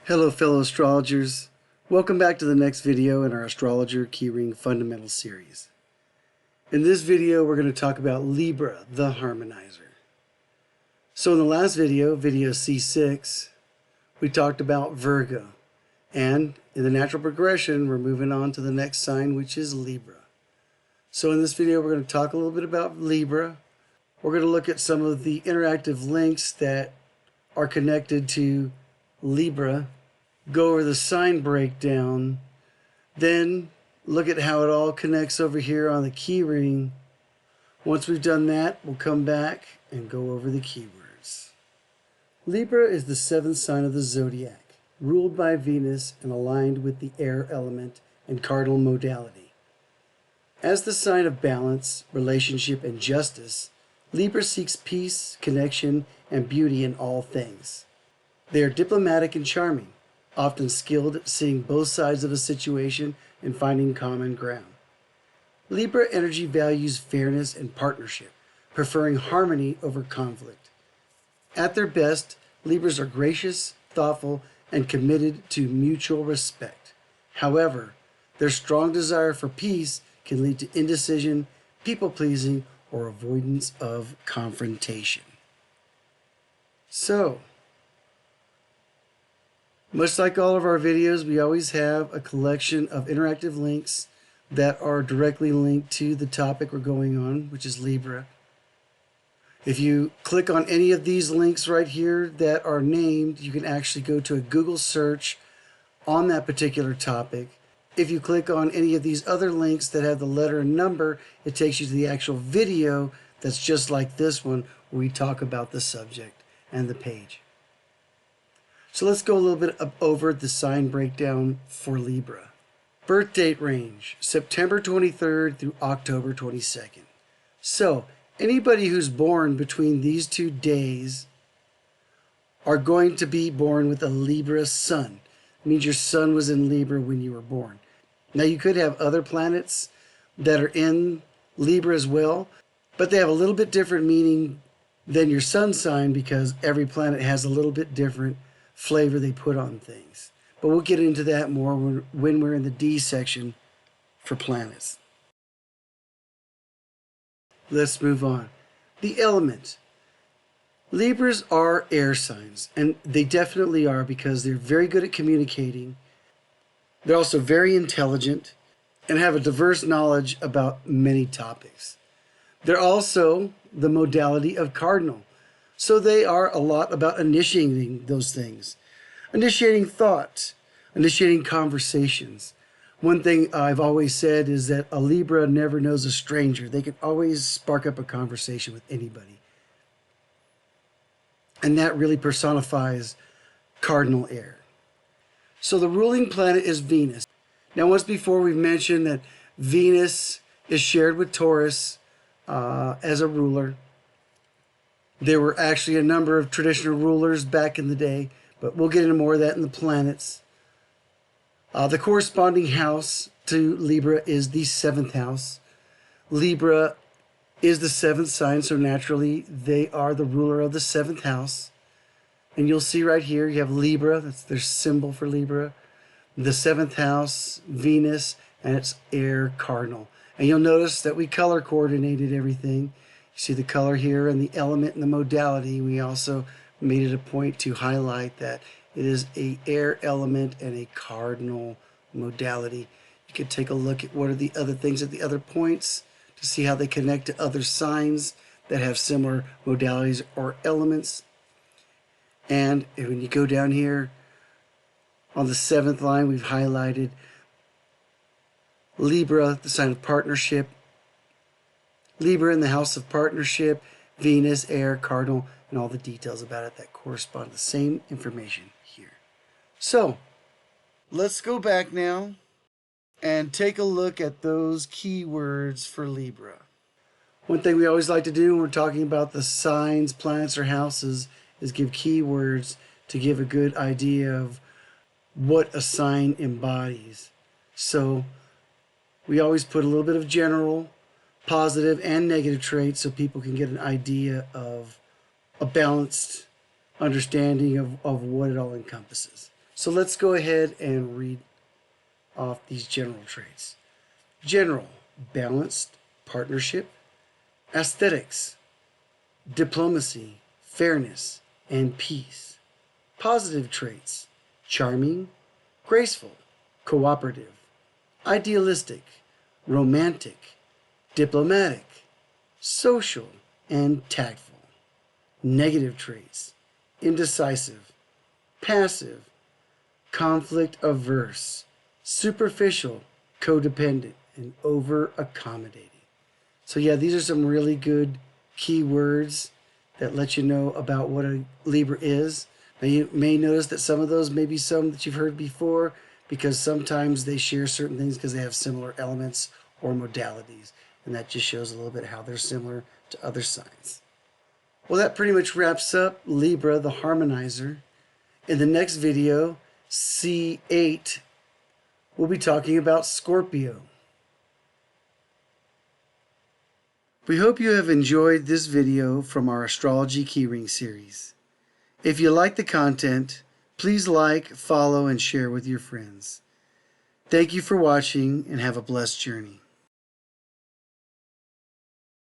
Hello fellow astrologers, welcome back to the next video in our Astrologer Keyring Fundamental series. In this video we're going to talk about Libra, the harmonizer. So in the last video, video C6, we talked about Virgo, and in the natural progression we're moving on to the next sign, which is Libra. So in this video we're going to talk a little bit about Libra. We're going to look at some of the interactive links that are connected to Libra, go over the sign breakdown, then look at how it all connects over here on the key ring. Once we've done that, we'll come back and go over the keywords. Libra is the seventh sign of the Zodiac, ruled by Venus and aligned with the air element and cardinal modality. As the sign of balance, relationship, and justice, Libra seeks peace, connection, and beauty in all things. They are diplomatic and charming, often skilled at seeing both sides of a situation and finding common ground. Libra energy values fairness and partnership, preferring harmony over conflict. At their best, Libras are gracious, thoughtful, and committed to mutual respect. However, their strong desire for peace can lead to indecision, people-pleasing, or avoidance of confrontation. So, much like all of our videos, we always have a collection of interactive links that are directly linked to the topic we're going on, which is Libra. If you click on any of these links right here that are named, you can actually go to a Google search on that particular topic. If you click on any of these other links that have the letter and number, it takes you to the actual video that's just like this one, where we talk about the subject and the page. So let's go a little bit over the sign breakdown for Libra. Birth date range, September 23rd through October 22nd. So anybody who's born between these 2 days are going to be born with a Libra sun. It means your sun was in Libra when you were born. Now you could have other planets that are in Libra as well, but they have a little bit different meaning than your sun sign because every planet has a little bit different flavor they put on things. But we'll get into that more when we're in the D section for planets. Let's move on. The element. Libras are air signs, and they definitely are because they're very good at communicating. They're also very intelligent and have a diverse knowledge about many topics. They're also the modality of cardinal. So they are a lot about initiating those things, initiating thought, initiating conversations. One thing I've always said is that a Libra never knows a stranger. They can always spark up a conversation with anybody. And that really personifies cardinal air. So the ruling planet is Venus. Now, once before we've mentioned that Venus is shared with Taurus as a ruler. There were actually a number of traditional rulers back in the day, but we'll get into more of that in the planets. The corresponding house to Libra is the 7th house. Libra is the 7th sign, so naturally they are the ruler of the 7th house. And you'll see right here, you have Libra, that's their symbol for Libra. The 7th house, Venus, and it's air cardinal. And you'll notice that we color coordinated everything. You see the color here and the element and the modality. We also made it a point to highlight that it is an air element and a cardinal modality. You could take a look at what are the other things at the other points to see how they connect to other signs that have similar modalities or elements. And when you go down here on the 7th line, we've highlighted Libra, the sign of partnership. Libra in the house of partnership, Venus, air, cardinal, and all the details about it that correspond to the same information here. So, let's go back now and take a look at those keywords for Libra. One thing we always like to do when we're talking about the signs, planets, or houses is give keywords to give a good idea of what a sign embodies. So, we always put a little bit of general, positive and negative traits so people can get an idea of a balanced understanding of what it all encompasses. So let's go ahead and read off these general traits. General, balanced, partnership, aesthetics, diplomacy, fairness, and peace. Positive traits, charming, graceful, cooperative, idealistic, romantic, diplomatic, social, and tactful. Negative traits, indecisive, passive, conflict averse, superficial, codependent, and over-accommodating. So yeah, these are some really good key words that let you know about what a Libra is. Now you may notice that some of those may be some that you've heard before, because sometimes they share certain things because they have similar elements or modalities. And that just shows a little bit how they're similar to other signs. Well, that pretty much wraps up Libra, the harmonizer. In the next video, C8, we'll be talking about Scorpio. We hope you have enjoyed this video from our Astrology Keyring series. If you like the content, please like, follow, and share with your friends. Thank you for watching, and have a blessed journey.